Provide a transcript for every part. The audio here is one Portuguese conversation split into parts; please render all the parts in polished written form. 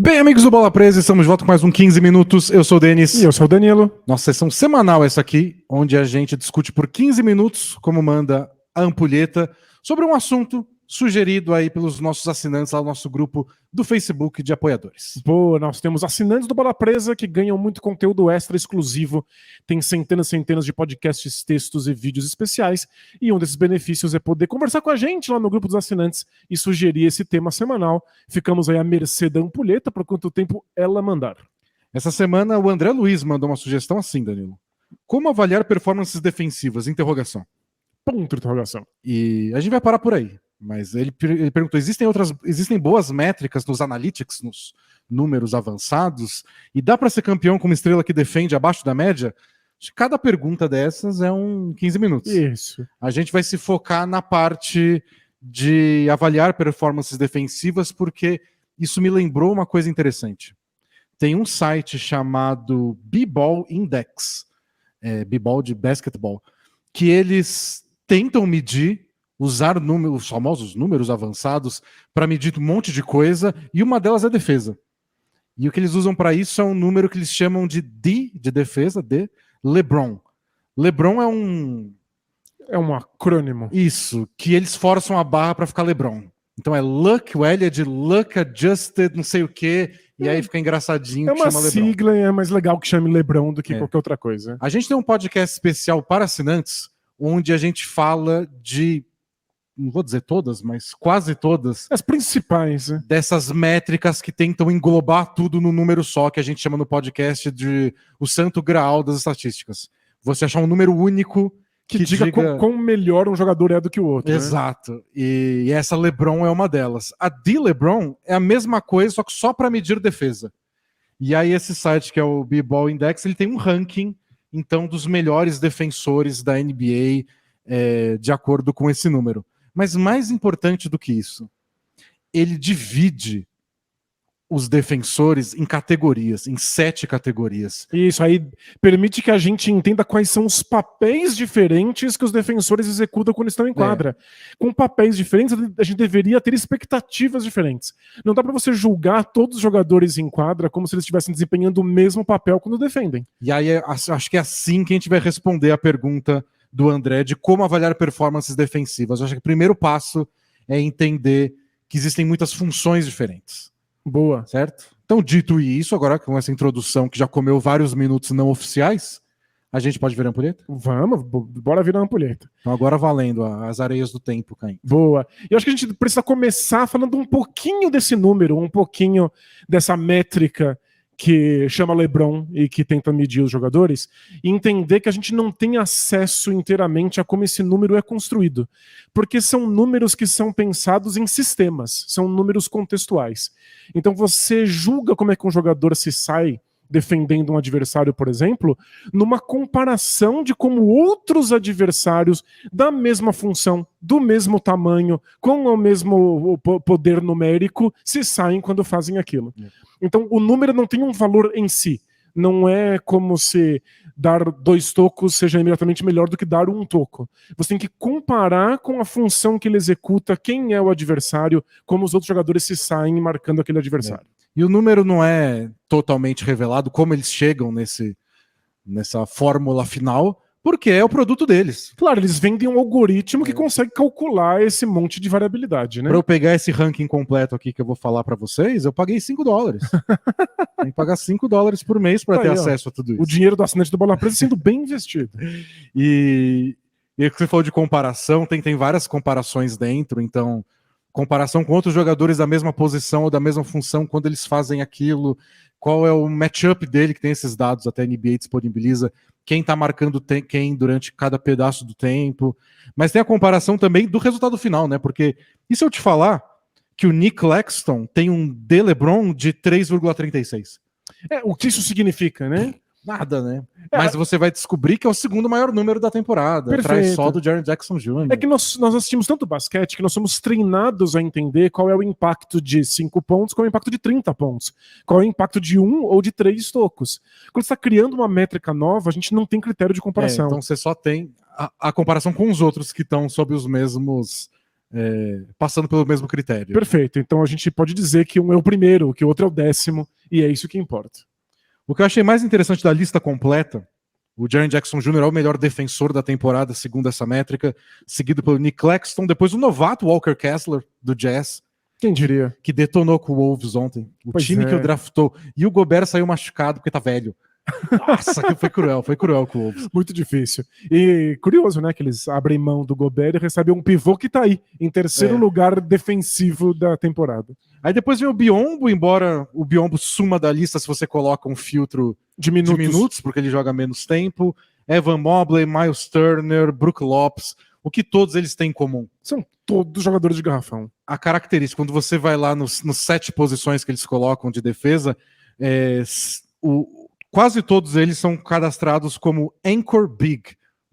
Bem, amigos do Bola Presa, estamos de volta com mais um 15 minutos. Eu sou o Denis. E eu sou o Danilo. Nossa sessão semanal essa aqui, onde a gente discute por 15 minutos, como manda a ampulheta, sobre um assunto sugerido aí pelos nossos assinantes lá no nosso grupo do Facebook de apoiadores. Boa, nós temos assinantes do Bola Presa que ganham muito conteúdo extra exclusivo, tem centenas e centenas de podcasts, textos e vídeos especiais, e um desses benefícios é poder conversar com a gente lá no grupo dos assinantes e sugerir esse tema semanal. Ficamos aí à mercê da ampulheta por quanto tempo ela mandar. Essa semana o André Luiz mandou uma sugestão assim, Danilo. Como avaliar performances defensivas? Interrogação. Ponto de interrogação. E a gente vai parar por aí. Mas ele perguntou, existem boas métricas nos analytics, nos números avançados? E dá para ser campeão com uma estrela que defende abaixo da média? Cada pergunta dessas é um 15 minutos. Isso. A gente vai se focar na parte de avaliar performances defensivas, porque isso me lembrou uma coisa interessante. Tem um site chamado B-Ball Index, B-Ball de basquetebol, que eles tentam medir, usar os famosos números avançados para medir um monte de coisa, e uma delas é defesa. E o que eles usam para isso é um número que eles chamam de D, de defesa, de LeBron. LeBron é um acrônimo. Isso, que eles forçam a barra para ficar LeBron. Então é Luck, o L é de Luck Adjusted, não sei o quê, e aí fica engraçadinho. É uma sigla e é mais legal que chame LeBron do que qualquer outra coisa. A gente tem um podcast especial para assinantes, onde a gente fala de, não vou dizer todas, mas quase todas. As principais, né? Dessas métricas que tentam englobar tudo no número só, que a gente chama no podcast de o santo graal das estatísticas. Você achar um número único que diga quão melhor um jogador é do que o outro. Exato. Né? E essa LeBron é uma delas. A de LeBron é a mesma coisa, só que só para medir defesa. E aí esse site, que é o B-Ball Index, ele tem um ranking, então, dos melhores defensores da NBA de acordo com esse número. Mas mais importante do que isso, ele divide os defensores em categorias, em 7 categorias. Isso aí permite que a gente entenda quais são os papéis diferentes que os defensores executam quando estão em quadra. Com papéis diferentes, a gente deveria ter expectativas diferentes. Não dá para você julgar todos os jogadores em quadra como se eles estivessem desempenhando o mesmo papel quando defendem. E aí acho que é assim que a gente vai responder a pergunta do André de como avaliar performances defensivas. Eu acho que o primeiro passo é entender que existem muitas funções diferentes. Boa. Certo? Então, dito isso, agora com essa introdução que já comeu vários minutos não oficiais, a gente pode virar a ampulheta? Vamos, bora virar a ampulheta. Então agora valendo as areias do tempo caindo. Boa. E eu acho que a gente precisa começar falando um pouquinho desse número, um pouquinho dessa métrica que chama LeBron e que tenta medir os jogadores, e entender que a gente não tem acesso inteiramente a como esse número é construído. Porque são números que são pensados em sistemas, são números contextuais. Então você julga como é que um jogador se sai defendendo um adversário, por exemplo, numa comparação de como outros adversários da mesma função, do mesmo tamanho, com o mesmo poder numérico, se saem quando fazem aquilo. Então o número não tem um valor em si. Não é como se dar 2 tocos seja imediatamente melhor do que dar 1 toco. Você tem que comparar com a função que ele executa, quem é o adversário, como os outros jogadores se saem marcando aquele adversário. E o número não é totalmente revelado, como eles chegam nessa fórmula final, porque é o produto deles. Claro, eles vendem um algoritmo que consegue calcular esse monte de variabilidade, né? Para eu pegar esse ranking completo aqui que eu vou falar para vocês, eu paguei $5. Tem que pagar $5 por mês para ter acesso a tudo isso. O dinheiro do assinante do Bola Presa sendo bem investido. E você falou de comparação, tem várias comparações dentro, então comparação com outros jogadores da mesma posição ou da mesma função, quando eles fazem aquilo, qual é o matchup dele, que tem esses dados, até a NBA disponibiliza, quem tá marcando quem durante cada pedaço do tempo, mas tem a comparação também do resultado final, né, porque e se eu te falar que o Nick Claxton tem um de LeBron de 3,36? O que isso significa, né? Nada, né? Mas você vai descobrir que é o segundo maior número da temporada, atrás só do Jaren Jackson Jr. É que nós assistimos tanto basquete que nós somos treinados a entender qual é o impacto de 5 pontos, qual é o impacto de 30 pontos, qual é o impacto de 1 ou de 3 tocos. Quando você está criando uma métrica nova, a gente não tem critério de comparação. Então você só tem a comparação com os outros que estão sob os mesmos passando pelo mesmo critério. Perfeito. Então a gente pode dizer que um é o primeiro, que o outro é o 10º, e é isso que importa. O que eu achei mais interessante da lista completa, o Jaren Jackson Jr. é o melhor defensor da temporada, segundo essa métrica, seguido pelo Nick Claxton, depois o novato Walker Kessler, do Jazz, Quem diria? que detonou com o Wolves ontem. O Pois time é. que o draftou. E o Gobert saiu machucado porque tá velho. Nossa, que foi cruel com o Wolves. Muito difícil. E curioso, né, que eles abrem mão do Gobert e recebem um pivô que tá aí, em terceiro lugar defensivo da temporada. Aí depois vem o Biyombo, embora o Biyombo suma da lista se você coloca um filtro De de minutos, porque ele joga menos tempo. Evan Mobley, Miles Turner, Brook Lopes, o que todos eles têm em comum? São todos jogadores de garrafão. A característica, quando você vai lá nos 7 posições que eles colocam de defesa, quase todos eles são cadastrados como Anchor Big.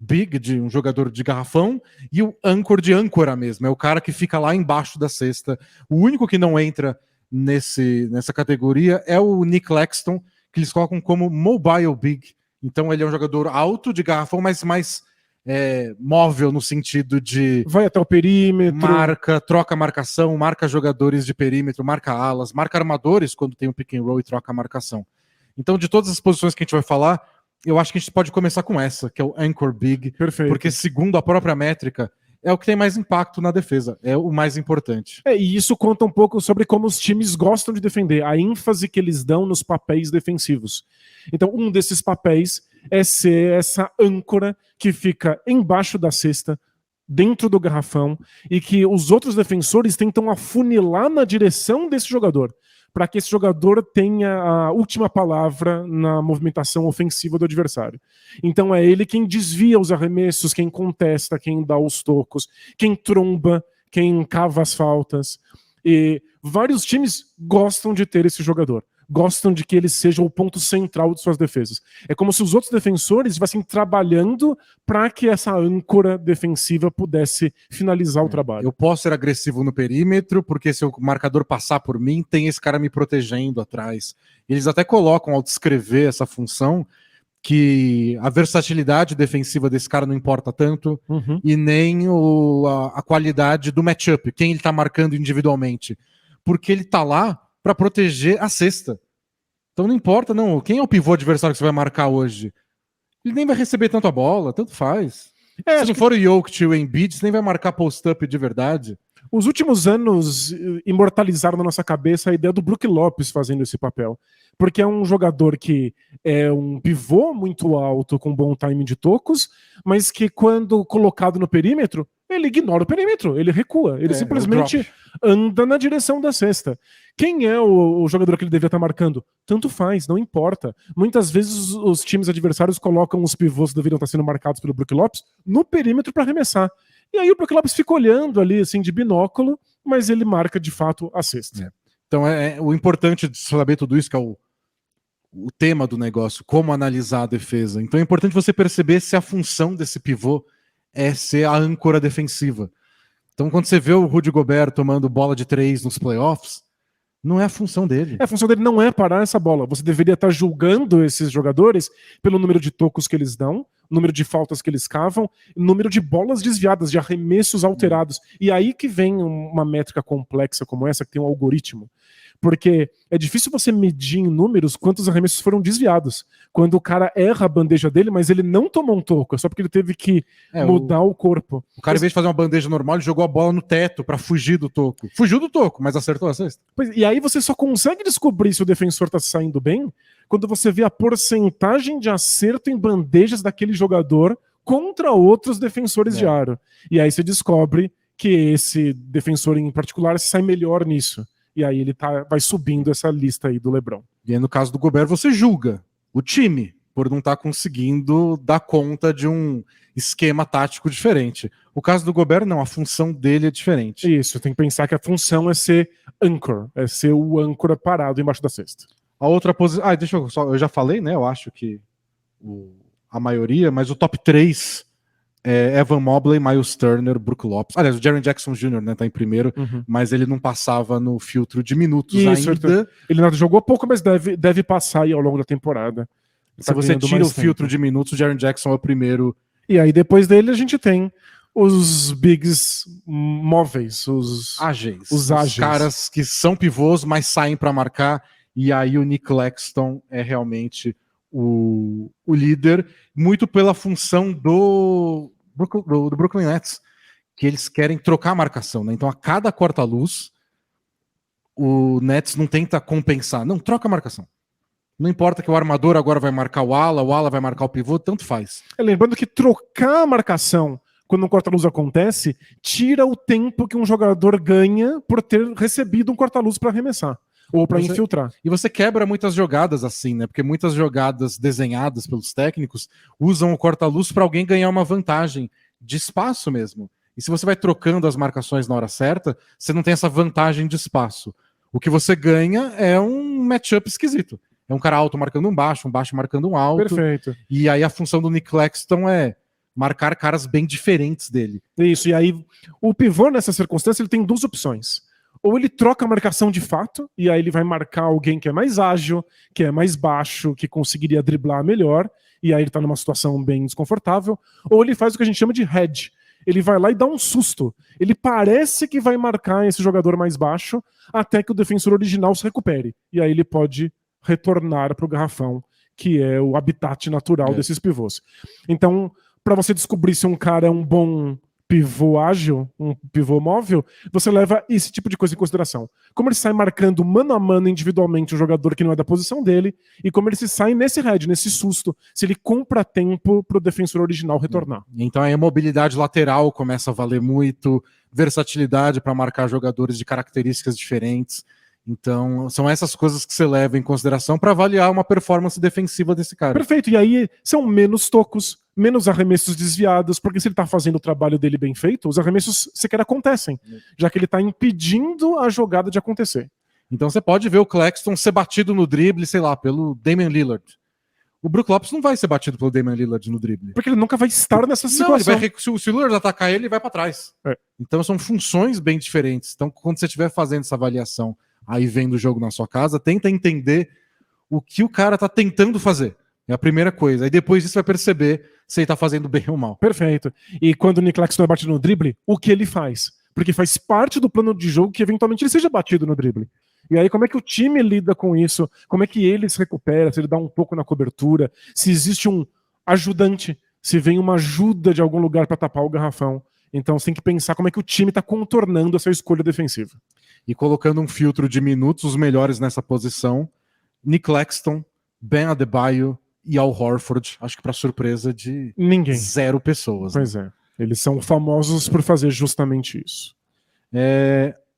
Big, de um jogador de garrafão, e o Anchor de âncora mesmo. É o cara que fica lá embaixo da cesta. O único que não entra nessa categoria é o Nick Claxton, que eles colocam como Mobile Big. Então ele é um jogador alto de garrafão, mas mais móvel no sentido de vai até o perímetro, troca marcação, marca jogadores de perímetro, marca alas, marca armadores quando tem um pick and roll e troca a marcação. Então, de todas as posições que a gente vai falar, eu acho que a gente pode começar com essa, que é o Anchor Big. Perfeito. Porque, segundo a própria métrica, é o que tem mais impacto na defesa, é o mais importante. E isso conta um pouco sobre como os times gostam de defender, a ênfase que eles dão nos papéis defensivos. Então, um desses papéis é ser essa âncora que fica embaixo da cesta, dentro do garrafão, e que os outros defensores tentam afunilar na direção desse jogador, para que esse jogador tenha a última palavra na movimentação ofensiva do adversário. Então é ele quem desvia os arremessos, quem contesta, quem dá os tocos, quem tromba, quem cava as faltas. E vários times gostam de ter esse jogador. Gostam de que ele seja o ponto central de suas defesas. É como se os outros defensores estivessem trabalhando para que essa âncora defensiva pudesse finalizar o trabalho. Eu posso ser agressivo no perímetro, porque se o marcador passar por mim, tem esse cara me protegendo atrás. Eles até colocam, ao descrever essa função, que a versatilidade defensiva desse cara não importa tanto, e nem a qualidade do matchup, quem ele está marcando individualmente. Porque ele está lá para proteger a cesta. Então não importa, não. Quem é o pivô adversário que você vai marcar hoje? Ele nem vai receber tanto a bola, tanto faz. Se não for o Jokic e o Embiid, você nem vai marcar post-up de verdade. Os últimos anos imortalizaram na nossa cabeça a ideia do Brook Lopes fazendo esse papel. Porque é um jogador que é um pivô muito alto, com bom timing de tocos, mas que quando colocado no perímetro, ele ignora o perímetro, ele recua, ele simplesmente anda na direção da cesta. Quem é o jogador que ele deveria estar marcando? Tanto faz, não importa. Muitas vezes os times adversários colocam os pivôs que deveriam estar sendo marcados pelo Brook Lopes no perímetro para arremessar. E aí o Brook Lopes fica olhando ali, assim, de binóculo, mas ele marca de fato a cesta. Então o importante de saber tudo isso, que é o tema do negócio, como analisar a defesa. Então é importante você perceber se a função desse pivô é ser a âncora defensiva. Então quando você vê o Rudy Gobert tomando bola de 3 nos playoffs, não é a função dele. A função dele não é parar essa bola. Você deveria estar julgando esses jogadores pelo número de tocos que eles dão, número de faltas que eles cavam, número de bolas desviadas, de arremessos alterados. E aí que vem uma métrica complexa como essa, que tem um algoritmo. Porque é difícil você medir em números quantos arremessos foram desviados. Quando o cara erra a bandeja dele, mas ele não tomou um toco, é só porque ele teve que mudar o corpo. O cara, em vez de fazer uma bandeja normal, ele jogou a bola no teto para fugir do toco. Fugiu do toco, mas acertou a cesta. E aí você só consegue descobrir se o defensor tá saindo bem quando você vê a porcentagem de acerto em bandejas daquele jogador contra outros defensores de aro. E aí você descobre que esse defensor em particular sai melhor nisso. E aí ele vai subindo essa lista aí do LeBron. E aí, no caso do Gobert, você julga o time por não estar conseguindo dar conta de um esquema tático diferente. O caso do Gobert, não, a função dele é diferente. Isso, tem que pensar que a função é ser anchor, é ser o âncora parado embaixo da cesta. A outra posição... eu já falei, né? Eu acho que a maioria, mas o top 3 é Evan Mobley, Miles Turner, Brook Lopes. Aliás, o Jaren Jackson Jr., né, tá em primeiro, mas ele não passava no filtro de minutos ainda. Ele não jogou pouco, mas deve passar aí ao longo da temporada. Se você tira o filtro de minutos, o Jaren Jackson é o primeiro. E aí depois dele a gente tem Os bigs móveis, os ágeis. Os ágeis. Caras que são pivôs, mas saem para marcar. E aí o Nick Claxton é realmente o líder, muito pela função do Brooklyn Nets, que eles querem trocar a marcação, né? Então a cada corta-luz, o Nets não tenta compensar. Não, troca a marcação. Não importa que o armador agora vai marcar o ala vai marcar o pivô, tanto faz. Lembrando que trocar a marcação quando um corta-luz acontece, tira o tempo que um jogador ganha por ter recebido um corta-luz para arremessar ou para infiltrar. E você quebra muitas jogadas assim, né? Porque muitas jogadas desenhadas pelos técnicos usam o corta-luz para alguém ganhar uma vantagem de espaço mesmo. E se você vai trocando as marcações na hora certa, você não tem essa vantagem de espaço. O que você ganha é um matchup esquisito. É um cara alto marcando um baixo marcando um alto. Perfeito. E aí a função do Nick Claxton é marcar caras bem diferentes dele. Isso, e aí o pivô nessa circunstância ele tem duas opções. Ou ele troca a marcação de fato, e aí ele vai marcar alguém que é mais ágil, que é mais baixo, que conseguiria driblar melhor, e aí ele tá numa situação bem desconfortável. Ou ele faz o que a gente chama de hedge. Ele vai lá e dá um susto. Ele parece que vai marcar esse jogador mais baixo até que o defensor original se recupere. E aí ele pode retornar para o garrafão, que é o habitat natural desses pivôs. Então, para você descobrir se um cara é um bom pivô ágil, um pivô móvel, você leva esse tipo de coisa em consideração. Como ele sai marcando mano a mano individualmente um jogador que não é da posição dele, e como ele se sai nesse head, nesse susto, se ele compra tempo pro defensor original retornar. Então aí a mobilidade lateral começa a valer muito, versatilidade para marcar jogadores de características diferentes. Então, são essas coisas que você leva em consideração para avaliar uma performance defensiva desse cara. Perfeito, e aí são menos tocos, menos arremessos desviados, porque se ele tá fazendo o trabalho dele bem feito, os arremessos sequer acontecem, já que ele tá impedindo a jogada de acontecer. Então você pode ver o Claxton ser batido no drible, sei lá, pelo Damian Lillard. O Brook Lopes não vai ser batido pelo Damian Lillard no drible. Porque ele nunca vai estar nessa situação. Não, se o Lillard atacar ele vai para trás. Então são funções bem diferentes. Então quando você estiver fazendo essa avaliação, aí vendo o jogo na sua casa, tenta entender o que o cara tá tentando fazer. É a primeira coisa. Aí depois disso vai perceber se ele tá fazendo bem ou mal. Perfeito. E quando o Nick Claxton é batido no drible, o que ele faz? Porque faz parte do plano de jogo que eventualmente ele seja batido no drible. E aí como é que o time lida com isso? Como é que ele se recupera? Se ele dá um pouco na cobertura? Se existe um ajudante? Se vem uma ajuda de algum lugar para tapar o garrafão? Então você tem que pensar como é que o time está contornando essa escolha defensiva. E colocando um filtro de minutos, os melhores nessa posição, Nick Claxton, Ben Adebayo e Al Horford, acho que para surpresa de ninguém. 0 pessoas. Pois é. Eles são famosos por fazer justamente isso.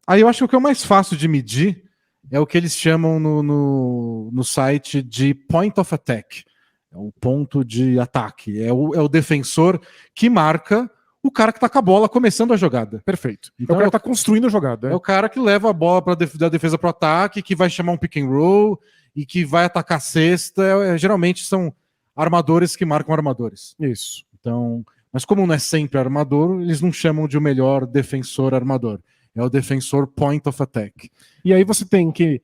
Aí eu acho que o que é o mais fácil de medir é o que eles chamam no site de point of attack. É o ponto de ataque. É o defensor que marca o cara que tá com a bola começando a jogada. Perfeito. Então é o cara que tá construindo a jogada. É o cara que leva a bola da defesa pro ataque, que vai chamar um pick and roll e que vai atacar a cesta. Geralmente são armadores que marcam armadores. Isso. Então, mas como não é sempre armador, eles não chamam de o melhor defensor armador. É o defensor point of attack. E aí você tem que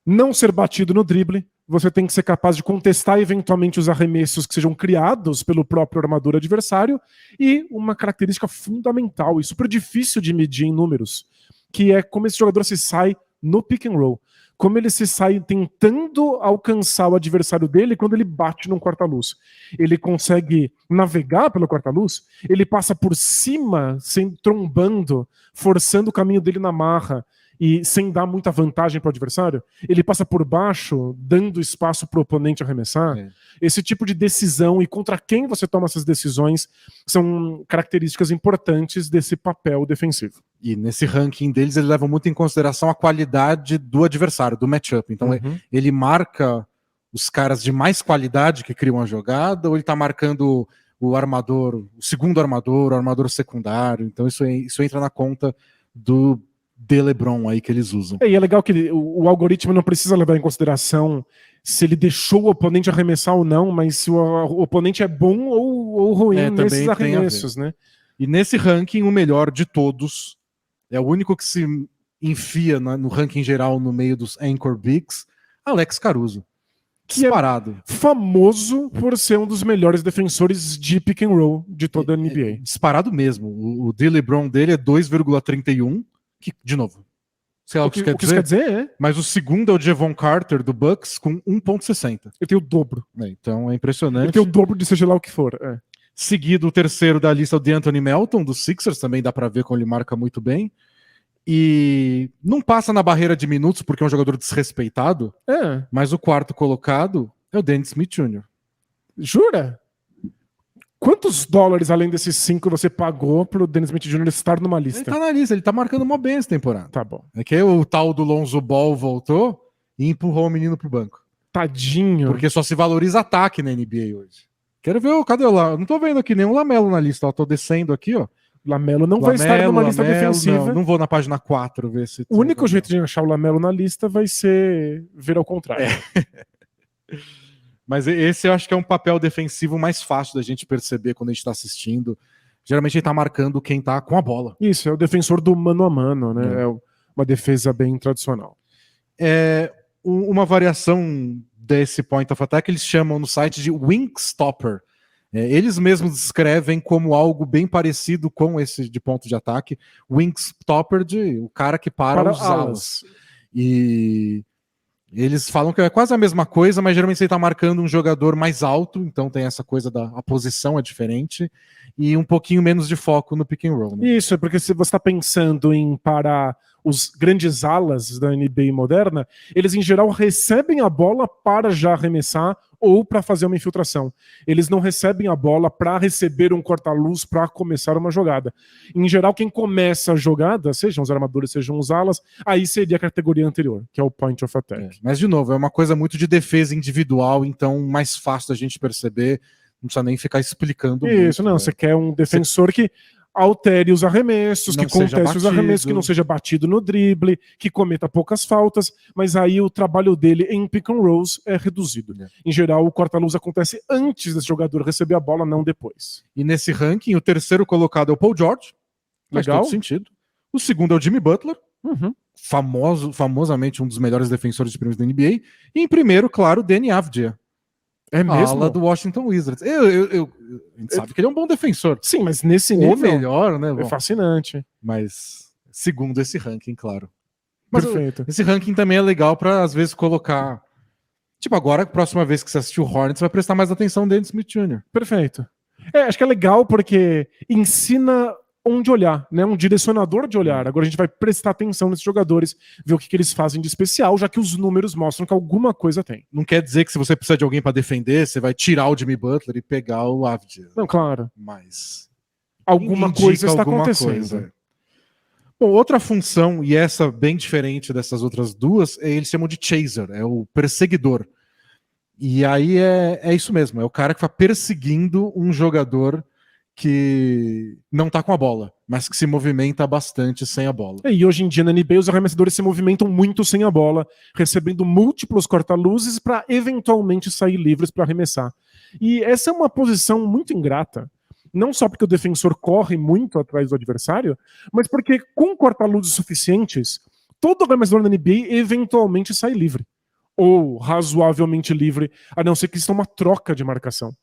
não ser batido no drible, você tem que ser capaz de contestar eventualmente os arremessos que sejam criados pelo próprio armador adversário, e uma característica fundamental e super difícil de medir em números, que é como esse jogador se sai no pick and roll. Como ele se sai tentando alcançar o adversário dele quando ele bate num corta-luz. Ele consegue navegar pelo corta-luz, ele passa por cima, trombando, forçando o caminho dele na marra, e sem dar muita vantagem para o adversário, ele passa por baixo, dando espaço para o oponente arremessar. Esse tipo de decisão e contra quem você toma essas decisões são características importantes desse papel defensivo. E nesse ranking deles, eles levam muito em consideração a qualidade do adversário, do matchup. Então ele marca os caras de mais qualidade que criam a jogada, ou ele está marcando o armador, o segundo armador, o armador secundário. Então isso entra na conta do LeBron aí que eles usam. E é legal que o algoritmo não precisa levar em consideração se ele deixou o oponente arremessar ou não, mas se o oponente é bom ou ruim nesses arremessos, né? E nesse ranking, o melhor de todos, é o único que se enfia no ranking geral no meio dos Anchor Bigs, Alex Caruso. que Disparado. é famoso por ser um dos melhores defensores de pick and roll de toda a NBA. Disparado mesmo. O D. LeBron dele é 2,31, que, de novo, sei lá o que isso quer dizer, é. mas o segundo é o Jevon Carter do Bucks com 1,60. Ele tem o dobro. Então é impressionante. Ele tem o dobro de seja lá o que for. Seguido, o terceiro da lista é o DeAnthony Melton, do Sixers, também dá pra ver como ele marca muito bem. E não passa na barreira de minutos porque é um jogador desrespeitado, mas o quarto colocado é o Dennis Smith Jr. Jura? Quantos dólares além desses 5 você pagou pro Dennis Smith Jr. estar numa lista? Ele tá na lista, ele tá marcando uma bem essa temporada. Tá bom. É que o tal do Lonzo Ball voltou e empurrou o menino pro banco. Tadinho. Porque só se valoriza ataque na NBA hoje. Quero ver, cadê o Lamelo? Não tô vendo aqui nenhum Lamelo na lista, ó, tô descendo aqui, ó. Lamelo não vai estar numa lista defensiva. Não vou na página 4 ver se... O único jeito de achar o Lamelo na lista vai ser ver ao contrário. Mas esse eu acho que é um papel defensivo mais fácil da gente perceber quando a gente tá assistindo. Geralmente ele tá marcando quem tá com a bola. Isso, é o defensor do mano a mano, né? É uma defesa bem tradicional. Uma variação desse point of attack eles chamam no site de wing stopper. Eles mesmos descrevem como algo bem parecido com esse de ponto de ataque. Wing stopper, o cara que para os alas. E eles falam que é quase a mesma coisa, mas geralmente você está marcando um jogador mais alto, então tem essa coisa a posição é diferente, e um pouquinho menos de foco no pick and roll. Né? Isso, é porque se você está pensando em parar os grandes alas da NBA moderna, eles em geral recebem a bola para já arremessar ou para fazer uma infiltração. Eles não recebem a bola para receber um corta-luz para começar uma jogada. Em geral, quem começa a jogada, sejam os armadores, sejam os alas, aí seria a categoria anterior, que é o point of attack. Mas, de novo, é uma coisa muito de defesa individual, então mais fácil da gente perceber, não precisa nem ficar explicando. Isso, muito, não, você quer um defensor que altere os arremessos, que conteste os arremessos, que não seja batido no drible, que cometa poucas faltas, mas aí o trabalho dele em pick and rolls é reduzido. Em geral, o corta-luz acontece antes desse jogador receber a bola, não depois. E nesse ranking, o terceiro colocado é o Paul George, faz legal, todo sentido. O segundo é o Jimmy Butler, famosamente um dos melhores defensores de prêmios da NBA. E em primeiro, claro, o Deni Avdija. É mesmo? Ala do Washington Wizards. A gente sabe que ele é um bom defensor. Sim, mas nesse nível... Ou melhor, né? É fascinante. Mas segundo esse ranking, claro. Mas perfeito. Esse ranking também é legal para às vezes colocar... Tipo, agora, a próxima vez que você assistir o Hornets, vai prestar mais atenção no Dennis Smith Jr. Perfeito. Acho que é legal porque ensina onde olhar, né? Um direcionador de olhar. Agora a gente vai prestar atenção nesses jogadores, ver o que eles fazem de especial, já que os números mostram que alguma coisa tem. Não quer dizer que se você precisa de alguém para defender, você vai tirar o Jimmy Butler e pegar o Avdija. Não, claro. Mas alguma coisa está acontecendo. Bom, outra função, e essa bem diferente dessas outras duas, eles chamam de chaser, é o perseguidor. E aí é isso mesmo, é o cara que vai perseguindo um jogador que não tá com a bola, mas que se movimenta bastante sem a bola. E hoje em dia na NBA os arremessadores se movimentam muito sem a bola, recebendo múltiplos corta-luzes para eventualmente sair livres para arremessar. E essa é uma posição muito ingrata, não só porque o defensor corre muito atrás do adversário, mas porque com corta-luzes suficientes, todo arremessador na NBA eventualmente sai livre, ou razoavelmente livre, a não ser que exista uma troca de marcação.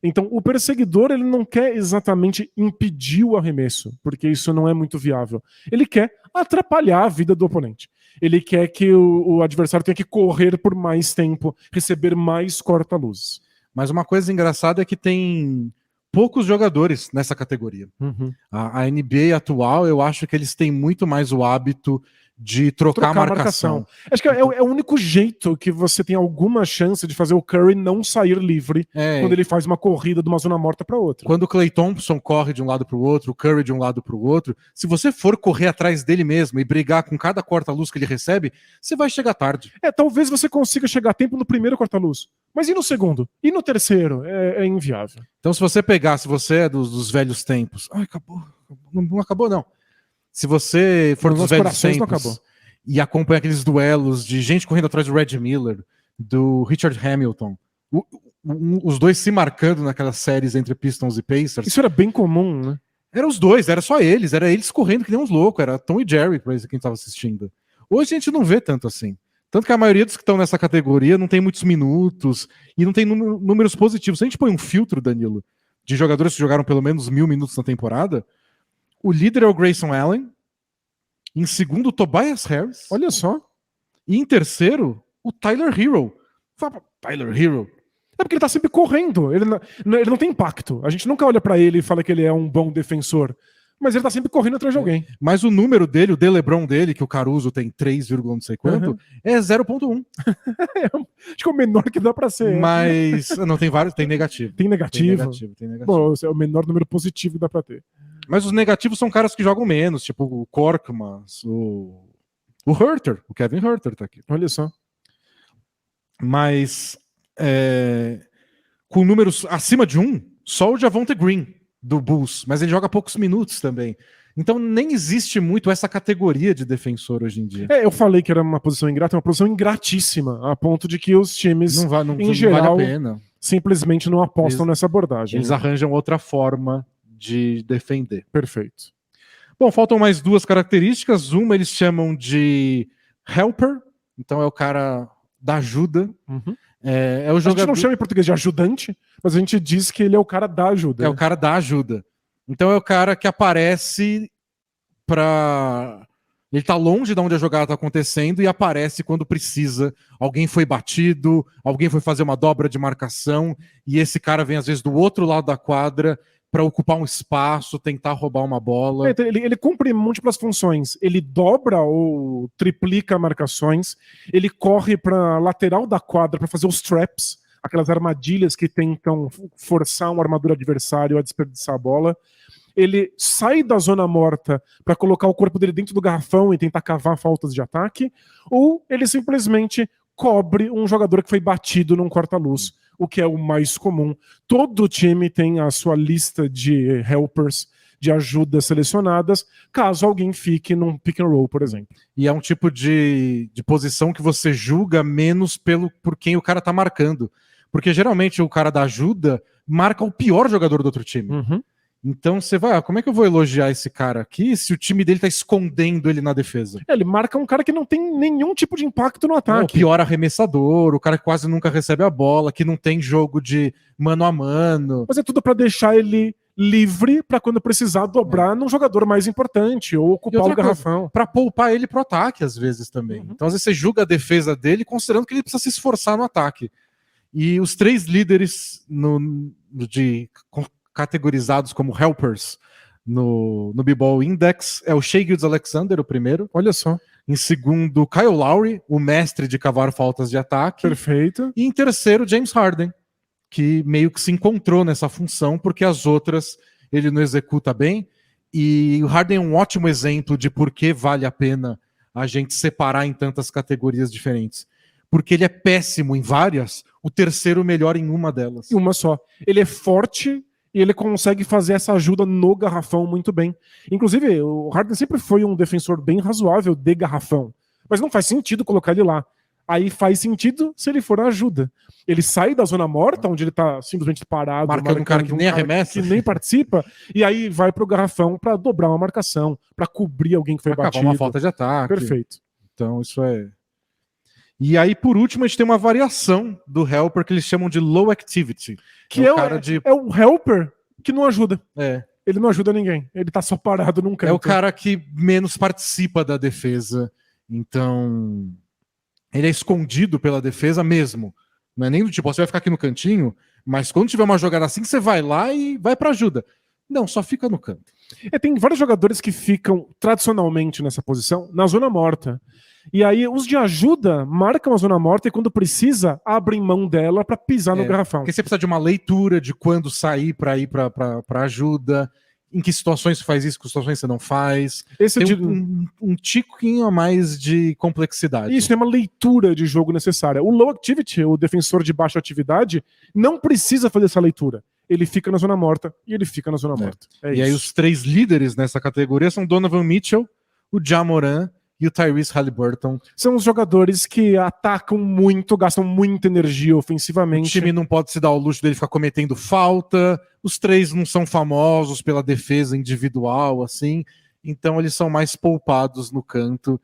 Então, o perseguidor ele não quer exatamente impedir o arremesso, porque isso não é muito viável. Ele quer atrapalhar a vida do oponente. Ele quer que o adversário tenha que correr por mais tempo, receber mais corta-luzes. Mas uma coisa engraçada é que tem poucos jogadores nessa categoria. A NBA atual, eu acho que eles têm muito mais o hábito de trocar a marcação. Acho que é o único jeito que você tem alguma chance de fazer o Curry não sair livre quando ele faz uma corrida de uma zona morta para outra. Quando o Klay Thompson corre de um lado para o outro, o Curry de um lado para o outro, se você for correr atrás dele mesmo e brigar com cada corta-luz que ele recebe, você vai chegar tarde. Talvez você consiga chegar a tempo no primeiro corta-luz. Mas e no segundo? E no terceiro? É inviável. Então se você é dos velhos tempos... Ai, acabou. Não acabou, não. Se você for dos velhos tempos e acompanha aqueles duelos de gente correndo atrás do Red Miller, do Richard Hamilton, os dois se marcando naquelas séries entre Pistons e Pacers. Isso era bem comum, né? Era os dois, era só eles, era eles correndo que nem uns loucos, era Tom e Jerry pra quem estava assistindo. Hoje a gente não vê tanto assim. Tanto que a maioria dos que estão nessa categoria não tem muitos minutos e não tem números positivos. Se a gente põe um filtro, Danilo, de jogadores que jogaram pelo menos 1.000 minutos na temporada, o líder é o Grayson Allen, em segundo o Tobias Harris, Olha só. e em terceiro o Tyler Hero. Tyler Hero. É porque ele tá sempre correndo. Ele não tem impacto. A gente nunca olha pra ele e fala que ele é um bom defensor. Mas ele tá sempre correndo atrás de alguém. Mas o número dele, o de LeBron dele, que o Caruso tem 3, não sei quanto, é 0.1. Acho que é o menor que dá pra ser. Mas não, tem vários, tem negativo. Tem negativo. Tem negativo. Bom, é o menor número positivo que dá pra ter. Mas os negativos são caras que jogam menos, tipo o Korkmaz, o Huerter, o Kevin Huerter tá aqui. Olha só. Mas com números acima de 1, só o Javonte Green do Bulls, mas ele joga poucos minutos também. Então nem existe muito essa categoria de defensor hoje em dia. Eu falei que era uma posição ingrata, é uma posição ingratíssima, a ponto de que os times, não geral, vale a pena. Simplesmente não apostam nessa abordagem. Eles arranjam outra forma de defender. Perfeito. Bom, faltam mais 2 características. Uma eles chamam de helper, então é o cara da ajuda. Uhum. É o jogador... A gente não chama em português de ajudante, mas a gente diz que ele é o cara da ajuda. É o cara da ajuda. Então é o cara que aparece pra... Ele tá longe de onde a jogada tá acontecendo e aparece quando precisa. Alguém foi batido, alguém foi fazer uma dobra de marcação e esse cara vem às vezes do outro lado da quadra para ocupar um espaço, tentar roubar uma bola. Ele cumpre múltiplas funções. Ele dobra ou triplica marcações. Ele corre para lateral da quadra para fazer os traps, aquelas armadilhas que tentam forçar um armador adversário a desperdiçar a bola. Ele sai da zona morta para colocar o corpo dele dentro do garrafão e tentar cavar faltas de ataque, ou ele simplesmente cobre um jogador que foi batido num corta-luz, o que é o mais comum. Todo time tem a sua lista de helpers, de ajudas selecionadas, caso alguém fique num pick and roll, por exemplo. E é um tipo de posição que você julga menos por quem o cara tá marcando. Porque geralmente o cara da ajuda marca o pior jogador do outro time. Uhum. Então você vai, como é que eu vou elogiar esse cara aqui se o time dele tá escondendo ele na defesa? Ele marca um cara que não tem nenhum tipo de impacto no ataque. O pior arremessador, o cara que quase nunca recebe a bola, que não tem jogo de mano a mano. Mas é tudo pra deixar ele livre pra quando precisar dobrar num jogador mais importante ou ocupar o garrafão. Pra poupar ele pro ataque às vezes também. Então às vezes você julga a defesa dele considerando que ele precisa se esforçar no ataque. E os 3 líderes categorizados como helpers no B-Ball Index é o Shai Gilgeous-Alexander, o primeiro. Olha só. Em segundo, Kyle Lowry, o mestre de cavar faltas de ataque. Perfeito. E em terceiro, James Harden, que meio que se encontrou nessa função, porque as outras ele não executa bem. E o Harden é um ótimo exemplo de por que vale a pena a gente separar em tantas categorias diferentes. Porque ele é péssimo em várias, o terceiro melhor em uma delas. E uma só. Ele é forte e ele consegue fazer essa ajuda no garrafão muito bem. Inclusive, o Harden sempre foi um defensor bem razoável de garrafão. Mas não faz sentido colocar ele lá. Aí faz sentido se ele for a ajuda. Ele sai da zona morta, onde ele tá simplesmente parado, marcando um cara que nem arremessa, que nem participa, e aí vai pro garrafão para dobrar uma marcação, para cobrir alguém que foi batido. Uma falta de ataque. Perfeito. Então isso é... E aí, por último, a gente tem uma variação do helper que eles chamam de low activity. Que é o helper que não ajuda. Ele não ajuda ninguém. Ele tá só parado num canto. É o cara que menos participa da defesa. Então, ele é escondido pela defesa mesmo. Não é nem do tipo, você vai ficar aqui no cantinho, mas quando tiver uma jogada assim, você vai lá e vai pra ajuda. Não, só fica no canto. Tem vários jogadores que ficam tradicionalmente nessa posição, na zona morta. E aí os de ajuda marcam a zona morta e quando precisa, abrem mão dela para pisar no garrafão. Porque você precisa de uma leitura de quando sair para ir para ajuda, em que situações você faz isso, que situações você não faz. Esse tem um tiquinho a mais de complexidade. Isso, tem uma leitura de jogo necessária. O low activity, o defensor de baixa atividade, não precisa fazer essa leitura. Ele fica na zona morta e ele fica na zona morta. E aí os 3 líderes nessa categoria são Donovan Mitchell, o Ja Morant e o Tyrese Haliburton. São os jogadores que atacam muito, gastam muita energia ofensivamente. O time não pode se dar ao luxo dele ficar cometendo falta. Os 3 não são famosos pela defesa individual, assim. Então eles são mais poupados no canto.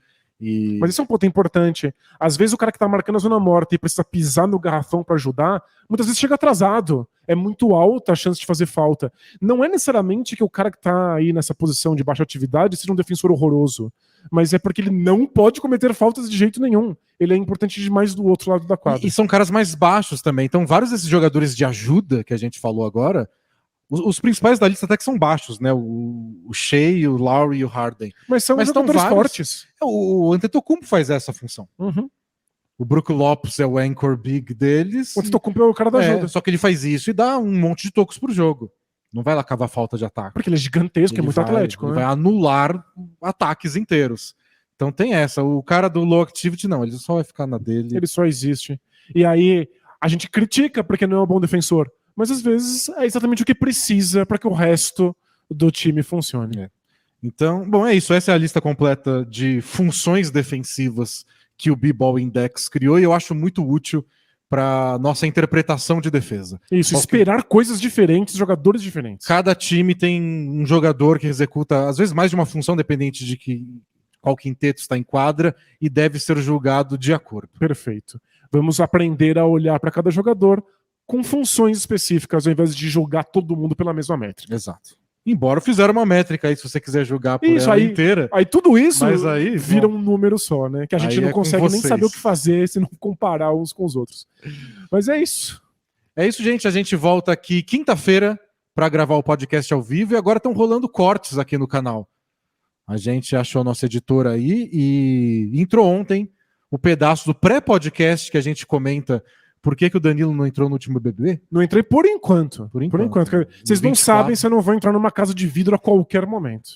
Mas esse é um ponto importante. Às vezes o cara que tá marcando a zona morta e precisa pisar no garrafão pra ajudar, muitas vezes chega atrasado. É muito alta a chance de fazer falta. Não é necessariamente que o cara que tá aí nessa posição de baixa atividade seja um defensor horroroso, mas é porque ele não pode cometer faltas de jeito nenhum. Ele é importante demais do outro lado da quadra. E são caras mais baixos também. Então, vários desses jogadores de ajuda que a gente falou agora, os principais da lista até que são baixos, né? O Shea, o Lowry e o Harden. Mas são jogadores fortes. O Antetokounmpo faz essa função. Uhum. O Brook Lopes é o anchor big deles. O Antetokounmpo é o cara da ajuda. Só que ele faz isso e dá um monte de tocos por jogo. Não vai lá cavar falta de ataque. Porque ele é gigantesco, é muito atlético. Ele vai anular ataques inteiros. Então tem essa. O cara do low activity, não. Ele só vai ficar na dele. Ele só existe. E aí, a gente critica porque não é um bom defensor. Mas às vezes é exatamente o que precisa para que o resto do time funcione. Então, bom, é isso. Essa é a lista completa de funções defensivas que o B-Ball Index criou e eu acho muito útil para nossa interpretação de defesa. Isso, esperar coisas diferentes, jogadores diferentes. Cada time tem um jogador que executa, às vezes, mais de uma função, dependente de qual quinteto está em quadra, e deve ser julgado de acordo. Perfeito. Vamos aprender a olhar para cada jogador com funções específicas, ao invés de julgar todo mundo pela mesma métrica. Exato. Embora fizeram uma métrica aí, se você quiser julgar por ela inteira. Aí tudo isso aí, vira um número só, né? Que a gente não consegue nem saber o que fazer se não comparar uns com os outros. Mas é isso. É isso, gente. A gente volta aqui quinta-feira para gravar o podcast ao vivo e agora estão rolando cortes aqui no canal. A gente achou nosso editor aí e entrou ontem o pedaço do pré-podcast que a gente comenta. Por que o Danilo não entrou no último BBB? Não entrei por enquanto. Por enquanto. Vocês não sabem se eu não vou entrar numa casa de vidro a qualquer momento.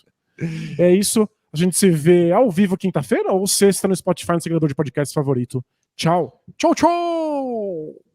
É isso. A gente se vê ao vivo quinta-feira ou sexta no Spotify, no seguidor de podcast favorito. Tchau. Tchau, tchau!